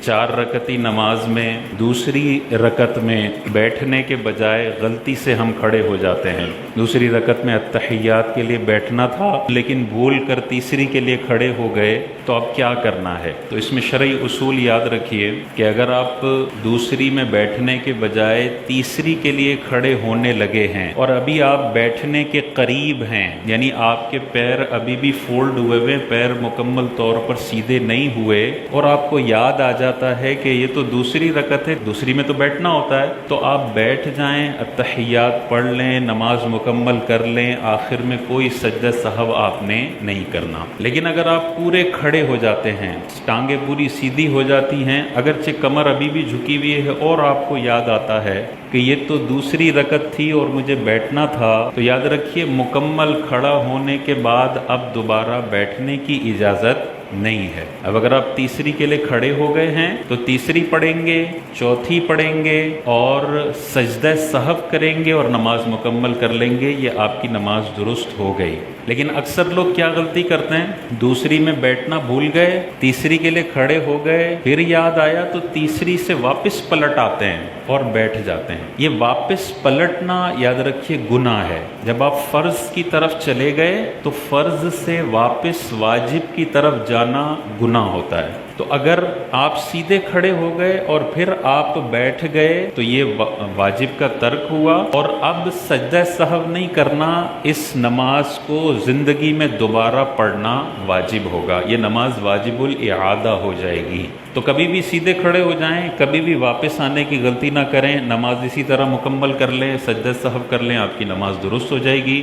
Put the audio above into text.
4 रकती नमाज में दूसरी रकत में बैठने के बजाय गलती से हम खड़े हो जाते हैं। दूसरी रकत में अत्तहियात के लिए बैठना था लेकिन भूल कर तीसरी के लिए खड़े हो गए, तो अब क्या करना है? तो इसमें शरई उसूल याद रखिए कि अगर आप दूसरी में बैठने के बजाय तीसरी के लिए खड़े होने लगे हैं और अभी आप बैठने के करीब हैं, यानी आपके पैर अभी भी फोल्ड हुए हुए, पैर मुकम्मल तौर पर सीधे नहीं हुए, और आपको याद आ जाता है कि ये तो दूसरी रकत है, दूसरी में तो बैठना होता है, तो आप बैठ जाएं, अत्तहियात पढ़ लें, नमाज मुकम्मल कर लें, आखिर में कोई सजदा सहव आपने नहीं करना। लेकिन अगर आप पूरे खड़े हो जाते हैं, टांगे पूरी सीधी हो जाती हैं, अगरचे कमर अभी भी झुकी हुई है और आपको याद आता है कि ये तो दूसरी रकत थी और मुझे बैठना था, तो याद रखिए मुकम्मल खड़ा होने के बाद अब दोबारा बैठने की इजाज़त नहीं है। अब अगर आप तीसरी के लिए खड़े हो गए हैं तो तीसरी पढ़ेंगे, चौथी पढ़ेंगे और सजदा सहव करेंगे और नमाज मुकम्मल कर लेंगे, ये आपकी नमाज दुरुस्त हो गई। लेकिन अक्सर लोग क्या गलती करते हैं, दूसरी में बैठना भूल गए, तीसरी के लिए खड़े हो गए, फिर याद आया तो तीसरी से वापस पलट आते हैं और बैठ जाते हैं। ये वापस पलटना याद रखिए गुनाह है। जब आप फ़र्ज़ की तरफ चले गए तो फ़र्ज़ से वापस वाजिब की तरफ जाना गुनाह होता है। तो अगर आप सीधे खड़े हो गए और फिर आप बैठ गए तो ये वाजिब का तर्क हुआ, और अब सजदा सहव नहीं करना, इस नमाज को ज़िंदगी में दोबारा पढ़ना वाजिब होगा। ये नमाज वाजिबुल इआदा हो जाएगी। तो कभी भी सीधे खड़े हो जाएं, कभी भी वापस आने की गलती ना करें, नमाज इसी तरह मुकम्मल कर लें, सजदा सहव कर लें, आपकी नमाज दुरुस्त हो जाएगी।